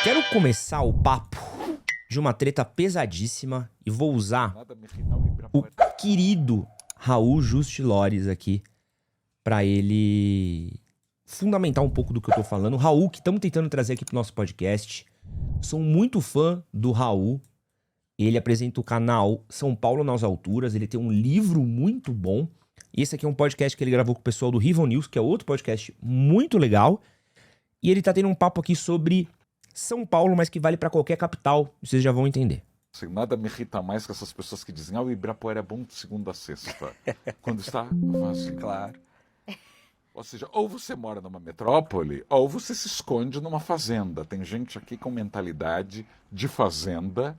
Quero começar o papo de uma treta pesadíssima e vou usar o querido Raul Justilores aqui pra ele fundamentar um pouco do que eu tô falando. Raul, que estamos tentando trazer aqui pro nosso podcast. Sou muito fã do Raul. Ele apresenta o canal São Paulo nas Alturas. Ele tem um livro muito bom. E esse aqui é um podcast que ele gravou com o pessoal do Rival News, que é outro podcast muito legal. E ele tá tendo um papo aqui sobre São Paulo, mas que vale pra qualquer capital. Vocês já vão entender. Assim, nada me irrita mais que essas pessoas que dizem o Ibirapuera é bom de segunda a sexta, quando está vazio. Claro. Ou seja, ou você mora numa metrópole, ou você se esconde numa fazenda. Tem gente aqui com mentalidade de fazenda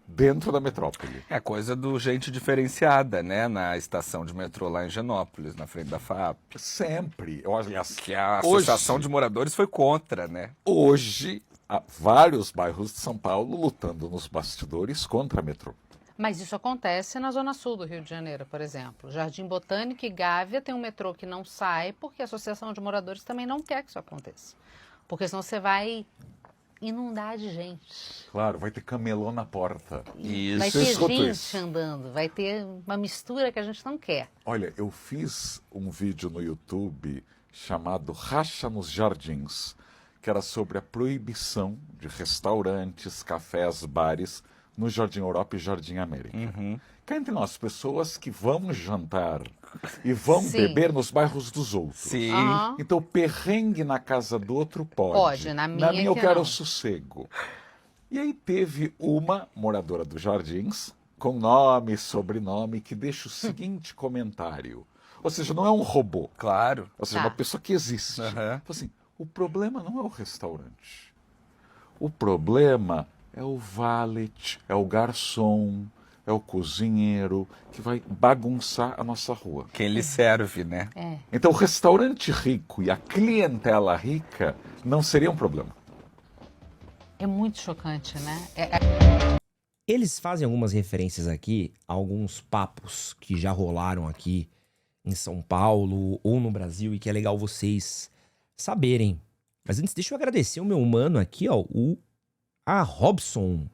dentro da metrópole. É coisa do gente diferenciada, né? Na estação de metrô lá em Higienópolis, na frente da FAP. Sempre. Aliás, Que a Associação de Moradores foi contra, né? hoje há vários bairros de São Paulo lutando nos bastidores contra a metrô. Mas isso acontece na Zona Sul do Rio de Janeiro, por exemplo. Jardim Botânico e Gávea tem um metrô que não sai porque a Associação de Moradores também não quer que isso aconteça. Porque senão você vai inundar de gente. Claro, vai ter camelô na porta. Vai Eu ter escuto gente isso. andando, vai ter uma mistura que a gente não quer. Olha, eu fiz um vídeo no YouTube chamado Racha nos Jardins, que era sobre a proibição de restaurantes, cafés, bares no Jardim Europa e Jardim América. Cá entre nós, pessoas que vão jantar e vão Sim. beber nos bairros dos outros. Sim. Aham. Então, perrengue na casa do outro pode. Pode, na minha eu que quero não. sossego. E aí teve uma moradora dos Jardins, com nome e sobrenome, que deixa o seguinte comentário. Ou seja, não é um robô. Claro. Ou seja, Tá. uma pessoa que existe. Aham. Fala assim, o problema não é o restaurante. O problema é o valet, é o garçom, é o cozinheiro que vai bagunçar a nossa rua. Quem lhe serve, né? É. Então o restaurante rico e a clientela rica não seria um problema. É muito chocante, né? Eles fazem algumas referências aqui a alguns papos que já rolaram aqui em São Paulo ou no Brasil e que é legal vocês saberem. Mas antes, deixa eu agradecer o meu mano aqui, ó, a Robson.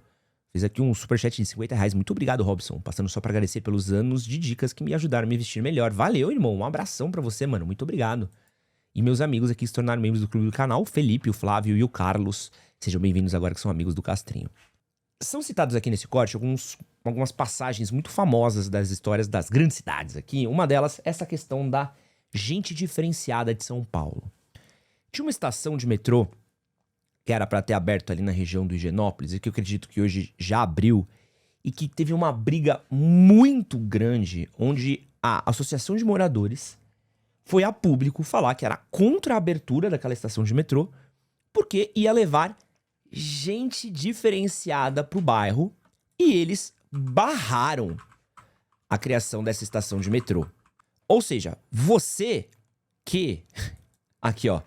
Fez aqui um superchat de R$50. Muito obrigado, Robson. Passando só pra agradecer pelos anos de dicas que me ajudaram a me vestir melhor. Valeu, irmão. Um abração pra você, mano. Muito obrigado. E meus amigos aqui se tornaram membros do clube do canal, o Felipe, o Flávio e o Carlos. Sejam bem-vindos agora que são amigos do Castrinho. São citados aqui nesse corte algumas passagens muito famosas das histórias das grandes cidades aqui. Uma delas, essa questão da gente diferenciada de São Paulo. Tinha uma estação de metrô que era para ter aberto ali na região do Higienópolis e que eu acredito que hoje já abriu e que teve uma briga muito grande onde a Associação de Moradores foi a público falar que era contra a abertura daquela estação de metrô porque ia levar gente diferenciada pro bairro e eles barraram a criação dessa estação de metrô. Ou seja, você que... Aqui, ó.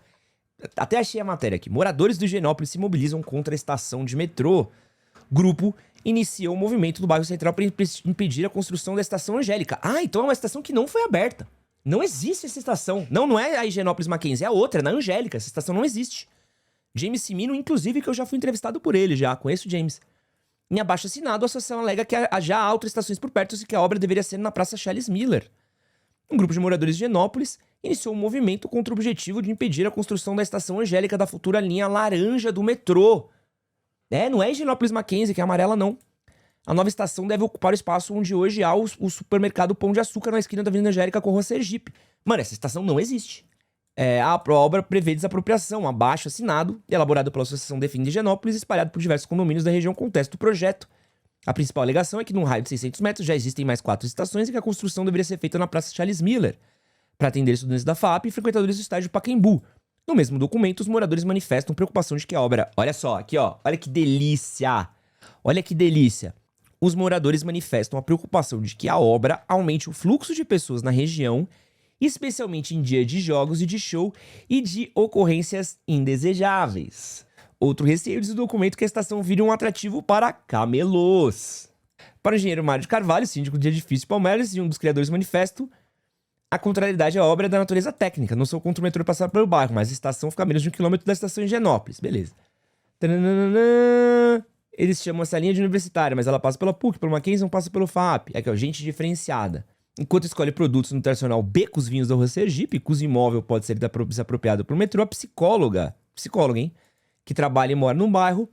Até achei a matéria aqui. Moradores do Higienópolis se mobilizam contra a estação de metrô. Grupo iniciou o movimento do bairro Central para impedir a construção da estação Angélica. Ah, então é uma estação que não foi aberta. Não existe essa estação. Não é a Higienópolis Mackenzie, é a outra, é na Angélica. Essa estação não existe. James Cimino, inclusive, que eu já fui entrevistado por ele, já conheço o James. Em abaixo assinado, a associação alega que já há outras estações por perto e que a obra deveria ser na Praça Charles Miller. Um grupo de moradores de Higienópolis iniciou um movimento contra o objetivo de impedir a construção da estação Angélica da futura linha laranja do metrô. Não é Higienópolis Mackenzie, que é amarela, não. A nova estação deve ocupar o espaço onde hoje há o supermercado Pão de Açúcar na esquina da Avenida Angélica com Rua Sergipe. Mano, essa estação não existe. A obra prevê desapropriação, abaixo assinado, elaborado pela Associação Defende Higienópolis e espalhado por diversos condomínios da região contesta o projeto. A principal alegação é que num raio de 600 metros já existem mais 4 estações e que a construção deveria ser feita na Praça Charles Miller, para atender estudantes da FAP e frequentadores do estádio Pacaembu. No mesmo documento, os moradores manifestam preocupação de que a obra... Olha só, aqui ó, olha que delícia! Olha que delícia! Os moradores manifestam a preocupação de que a obra aumente o fluxo de pessoas na região, especialmente em dia de jogos e de show e de ocorrências indesejáveis. Outro receio diz o documento que a estação vire um atrativo para camelôs. Para o engenheiro Mário de Carvalho, síndico de edifício Palmeiras e um dos criadores do manifesto, a contrariedade à obra é da natureza técnica. Não sou contra o metrô passar pelo bairro, mas a estação fica a menos de 1 quilômetro da estação em Higienópolis. Beleza. Tananana. Eles chamam essa linha de universitária, mas ela passa pela PUC, pelo Mackenzie, não passa pelo FAP. Aqui, ó, gente diferenciada. Enquanto escolhe produtos no tradicional Becos Vinhos da Rua Sergipe, cujo imóvel pode ser desapropriado por metrô, a psicóloga, hein, que trabalha e mora num bairro,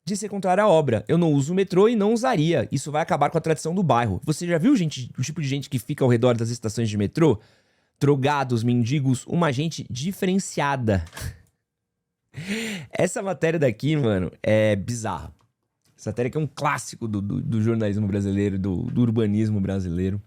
disse ser contrária à obra. Eu não uso o metrô e não usaria. Isso vai acabar com a tradição do bairro. Você já viu, gente, o tipo de gente que fica ao redor das estações de metrô? Drogados, mendigos, uma gente diferenciada. Essa matéria daqui, mano, é bizarra. Essa matéria aqui é um clássico do jornalismo brasileiro, do urbanismo brasileiro.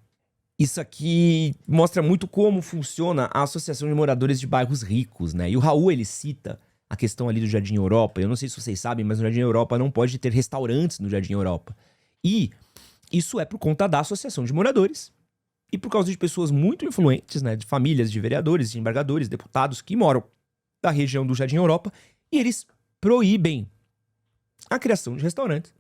Isso aqui mostra muito como funciona a Associação de Moradores de Bairros Ricos, né? E o Raul, ele cita a questão ali do Jardim Europa. Eu não sei se vocês sabem, mas no Jardim Europa não pode ter restaurantes no Jardim Europa. E isso é por conta da Associação de Moradores e por causa de pessoas muito influentes, né? De famílias de vereadores, de embargadores, deputados que moram da região do Jardim Europa, e eles proíbem a criação de restaurantes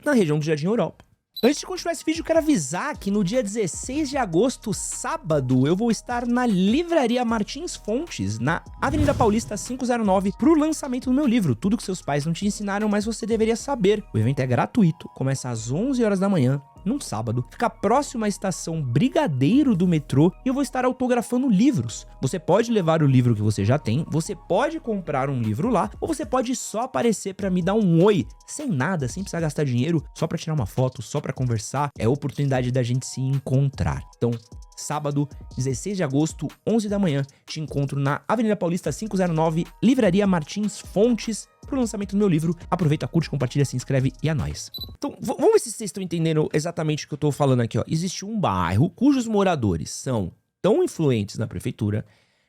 na região do Jardim Europa. Antes de continuar esse vídeo, eu quero avisar que no dia 16 de agosto, sábado, eu vou estar na Livraria Martins Fontes, na Avenida Paulista 509, pro lançamento do meu livro, Tudo que Seus Pais Não Te Ensinaram, Mas Você Deveria Saber. O evento é gratuito, começa às 11 horas da manhã, num sábado, fica próximo à estação Brigadeiro do metrô e eu vou estar autografando livros. Você pode levar o livro que você já tem, você pode comprar um livro lá, ou você pode só aparecer pra me dar um oi, sem nada, sem precisar gastar dinheiro, só pra tirar uma foto, só pra conversar. É a oportunidade da gente se encontrar. Então, sábado, 16 de agosto, 11 da manhã, te encontro na Avenida Paulista 509, Livraria Martins Fontes, pro lançamento do meu livro. Aproveita, curte, compartilha, se inscreve e é nóis. Então, vamos ver se vocês estão entendendo exatamente o que eu tô falando aqui, ó. Existe um bairro cujos moradores são tão influentes na prefeitura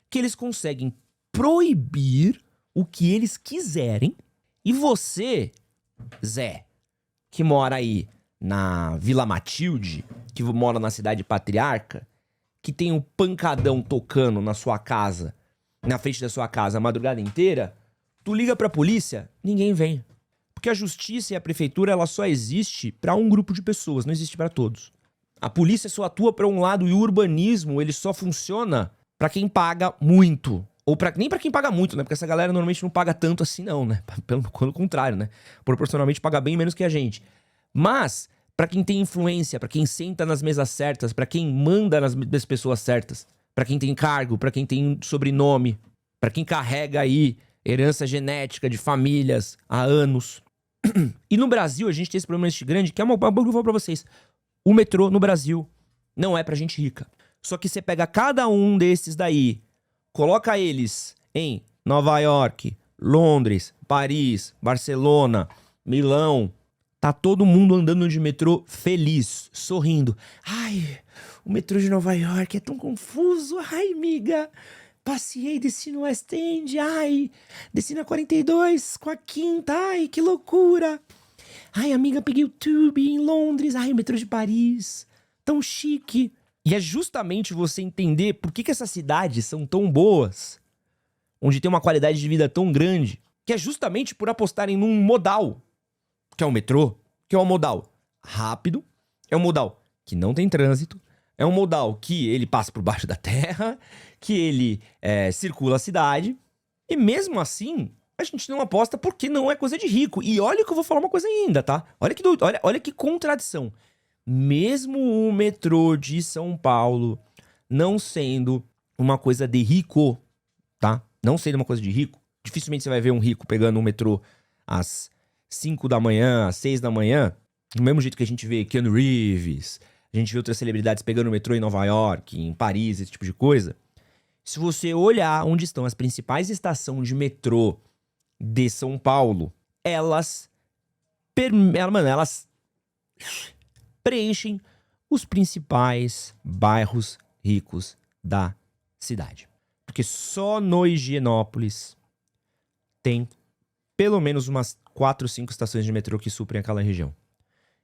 que eles conseguem proibir o que eles quiserem. E você, Zé, que mora aí na Vila Matilde, que mora na cidade patriarca, que tem um pancadão tocando na sua casa, na frente da sua casa a madrugada inteira, tu liga pra polícia, ninguém vem. Porque a justiça e a prefeitura, ela só existe pra um grupo de pessoas, não existe pra todos. A polícia só atua pra um lado e o urbanismo, ele só funciona pra quem paga muito. Ou nem pra quem paga muito, né? Porque essa galera normalmente não paga tanto assim não, né? Pelo contrário, né? Proporcionalmente paga bem menos que a gente. Mas, pra quem tem influência, pra quem senta nas mesas certas, pra quem manda nas pessoas certas, pra quem tem cargo, pra quem tem sobrenome, pra quem carrega aí herança genética de famílias há anos. E no Brasil a gente tem esse problema grande, que é uma coisa que eu vou falar pra vocês. O metrô no Brasil não é pra gente rica. Só que você pega cada um desses daí, coloca eles em Nova York, Londres, Paris, Barcelona, Milão. Tá todo mundo andando de metrô feliz, sorrindo. Ai, o metrô de Nova York é tão confuso. Ai, amiga, passei, desci no West End. Ai, desci na 42 com a quinta. Ai, que loucura. Ai, amiga, peguei o Tube em Londres. Ai, o metrô de Paris, tão chique. E é justamente você entender por que essas cidades são tão boas, onde tem uma qualidade de vida tão grande, que é justamente por apostarem num modal, que é o metrô, que é um modal rápido, é um modal que não tem trânsito, é um modal que ele passa por baixo da terra, que ele circula a cidade, e mesmo assim, a gente não aposta porque não é coisa de rico. E olha que eu vou falar uma coisa ainda, tá? Olha que contradição. Mesmo o metrô de São Paulo não sendo uma coisa de rico, tá? Não sendo uma coisa de rico, dificilmente você vai ver um rico pegando um metrô às 5 da manhã, às 6 da manhã, do mesmo jeito que a gente vê Keanu Reeves, a gente vê outras celebridades pegando o metrô em Nova York, em Paris, esse tipo de coisa. Se você olhar onde estão as principais estações de metrô de São Paulo, elas preenchem os principais bairros ricos da cidade. Porque só no Higienópolis tem pelo menos umas 4 ou 5 estações de metrô que suprem aquela região.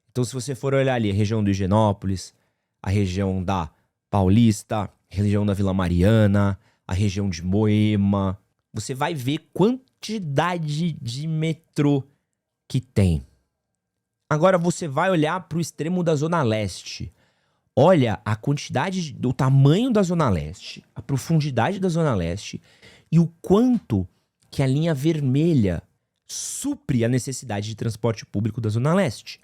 Então, se você for olhar ali a região do Higienópolis, a região da Paulista, a região da Vila Mariana, a região de Moema, você vai ver quantidade de metrô que tem. Agora você vai olhar para o extremo da Zona Leste. Olha a quantidade, do tamanho da Zona Leste, a profundidade da Zona Leste e o quanto que a linha vermelha supre a necessidade de transporte público da Zona Leste.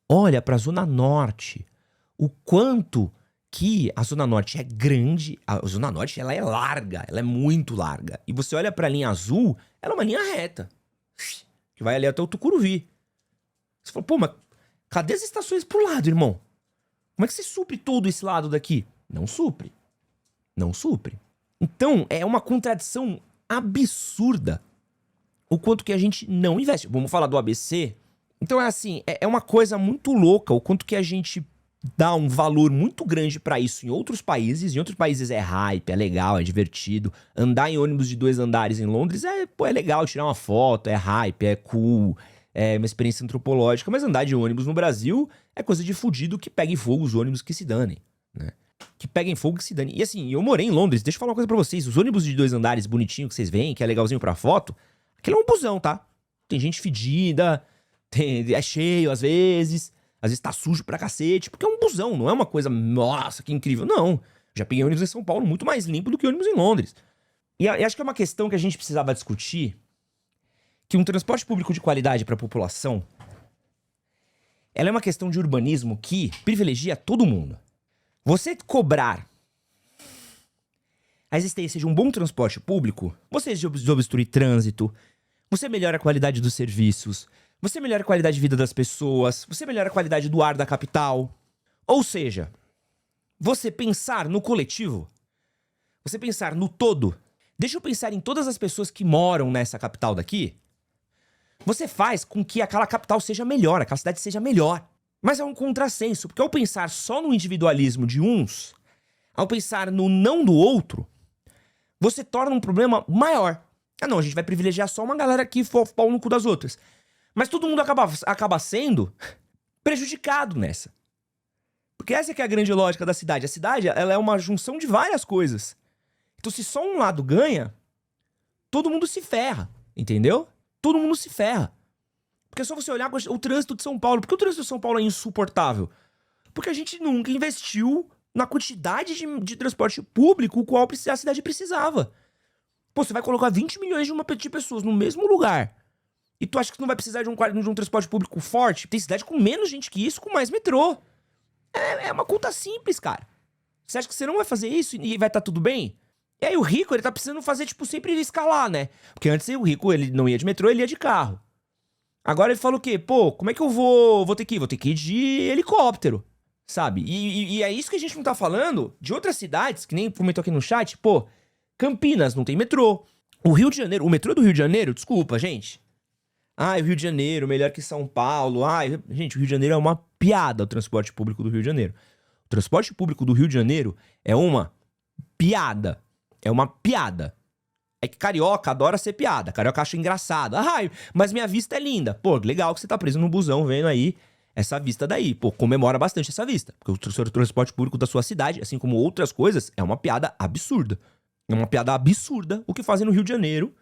Olha para a Zona Norte. O quanto que a Zona Norte é grande. A Zona Norte ela é larga, ela é muito larga. E você olha para a linha azul, ela é uma linha reta. Que vai ali até o Tucuruvi. Você fala, pô, mas cadê as estações pro lado, irmão? Como é que você supre todo esse lado daqui? Não supre. Não supre. Então, é uma contradição absurda o quanto que a gente não investe. Vamos falar do ABC? Então é assim, é uma coisa muito louca o quanto que a gente dá um valor muito grande pra isso em outros países. Em outros países é hype, é legal, é divertido. Andar em ônibus de 2 andares em Londres é legal, tirar uma foto, é hype, é cool, é uma experiência antropológica. Mas andar de ônibus no Brasil é coisa de fudido que pegue fogo os ônibus que se danem, né? Que peguem fogo que se danem. E assim, eu morei em Londres, deixa eu falar uma coisa pra vocês. Os ônibus de 2 andares bonitinho que vocês veem, que é legalzinho pra foto, aquilo é um busão, tá? Tem gente fedida, é cheio às vezes tá sujo pra cacete, porque é um busão, não é uma coisa, nossa, que incrível. Não, já peguei ônibus em São Paulo muito mais limpo do que ônibus em Londres. E acho que é uma questão que a gente precisava discutir, que um transporte público de qualidade pra população, ela é uma questão de urbanismo que privilegia todo mundo. Você cobrar a existência de um bom transporte público, você desobstrui trânsito, você melhora a qualidade dos serviços, você melhora a qualidade de vida das pessoas, você melhora a qualidade do ar da capital. Ou seja, você pensar no coletivo, você pensar no todo, deixa eu pensar em todas as pessoas que moram nessa capital daqui, você faz com que aquela capital seja melhor, aquela cidade seja melhor. Mas é um contrassenso, porque ao pensar só no individualismo de uns, ao pensar no não do outro, você torna um problema maior. Ah não, a gente vai privilegiar só uma galera que for pau no cu das outras. Mas todo mundo acaba sendo prejudicado nessa. Porque essa é que é a grande lógica da cidade. A cidade, ela é uma junção de várias coisas. Então se só um lado ganha, todo mundo se ferra, entendeu? Todo mundo se ferra. Porque é só você olhar o trânsito de São Paulo. Por que o trânsito de São Paulo é insuportável? Porque a gente nunca investiu na quantidade de transporte público o qual a cidade precisava. Pô, você vai colocar 20 milhões de pessoas no mesmo lugar. E tu acha que tu não vai precisar de um transporte público forte? Tem cidade com menos gente que isso, com mais metrô. É uma conta simples, cara. Você acha que você não vai fazer isso e vai estar tudo bem? E aí o rico, ele tá precisando fazer, tipo, sempre escalar, né? Porque antes o rico, ele não ia de metrô, ele ia de carro. Agora ele fala o quê? Pô, como é que eu vou ter que ir? Vou ter que ir de helicóptero, sabe? E é isso que a gente não tá falando de outras cidades, que nem comentou aqui no chat. Pô, Campinas não tem metrô. O Rio de Janeiro, o metrô do Rio de Janeiro, desculpa, gente. Ah, o Rio de Janeiro, melhor que São Paulo. Gente, o Rio de Janeiro é uma piada, o transporte público do Rio de Janeiro. O transporte público do Rio de Janeiro é uma piada. É uma piada. É que carioca adora ser piada. Carioca acha engraçado. Ai, mas minha vista é linda. Pô, legal que você tá preso no busão vendo aí essa vista daí. Pô, comemora bastante essa vista. Porque o transporte público da sua cidade, assim como outras coisas, é uma piada absurda. É uma piada absurda o que fazem no Rio de Janeiro.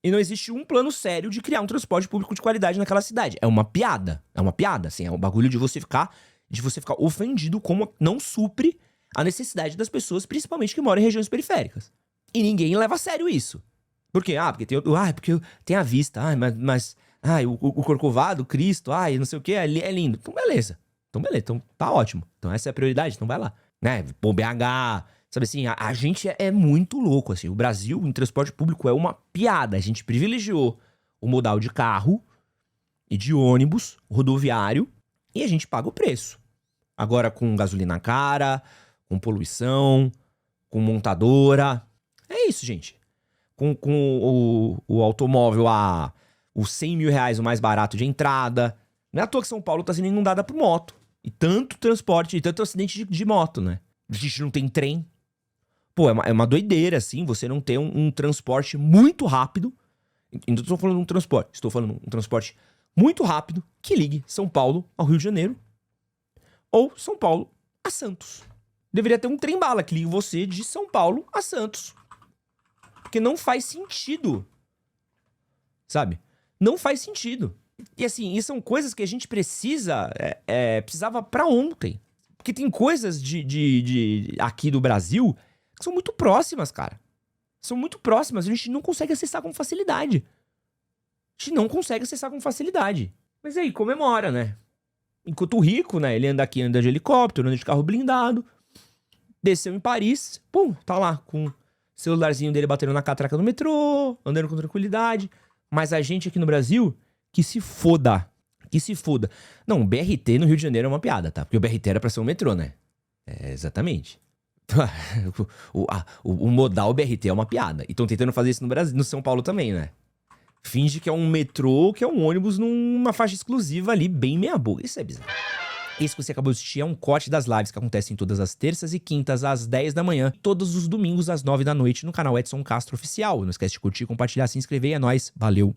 E não existe um plano sério de criar um transporte público de qualidade naquela cidade. É uma piada. É uma piada, assim. É um bagulho de você ficar ofendido como não supre a necessidade das pessoas, principalmente que moram em regiões periféricas. E ninguém leva a sério isso. Por quê? Porque tem a vista. O Corcovado, Cristo, não sei o que, é lindo. Então beleza. Então tá ótimo. Então essa é a prioridade, então vai lá. Né? Pô, BH... Sabe assim, a gente é muito louco, assim. O Brasil, em transporte público, é uma piada. A gente privilegiou o modal de carro e de ônibus rodoviário e a gente paga o preço. Agora com gasolina cara, com poluição, com montadora. É isso, gente. Com o automóvel os 100 mil reais o mais barato de entrada. Não é à toa que São Paulo tá sendo inundada por moto. E tanto transporte, e tanto acidente de moto, né? A gente não tem trem. Pô, é uma doideira, assim, você não ter um transporte muito rápido. Não estou falando de um transporte, estou falando de um transporte muito rápido que ligue São Paulo ao Rio de Janeiro ou São Paulo a Santos. Deveria ter um trem-bala que ligue você de São Paulo a Santos. Porque não faz sentido. Sabe? Não faz sentido. E assim, e são coisas que a gente precisava pra ontem. Porque tem coisas aqui do Brasil que são muito próximas, cara. São muito próximas, a gente não consegue acessar com facilidade. gente não consegue acessar com facilidade. Mas aí, comemora, né? Enquanto o rico, né? Ele anda aqui, anda de helicóptero, anda de carro blindado. Desceu em Paris, pum, tá lá com o celularzinho dele batendo na catraca do metrô, andando com tranquilidade. Mas a gente aqui no Brasil, que se foda. Que se foda. Não, o BRT no Rio de Janeiro é uma piada, tá? Porque o BRT era pra ser um metrô, né? É, exatamente. O modal BRT é uma piada. E estão tentando fazer isso no Brasil, no São Paulo também, né? Finge que é um metrô, que é um ônibus numa faixa exclusiva ali, bem meia boca. Isso é bizarro. Esse que você acabou de assistir é um corte das lives que acontecem todas as terças e quintas às 10 da manhã, todos os domingos às 9 da noite no canal Edson Castro Oficial. Não esquece de curtir, compartilhar, se inscrever. É nóis. Valeu.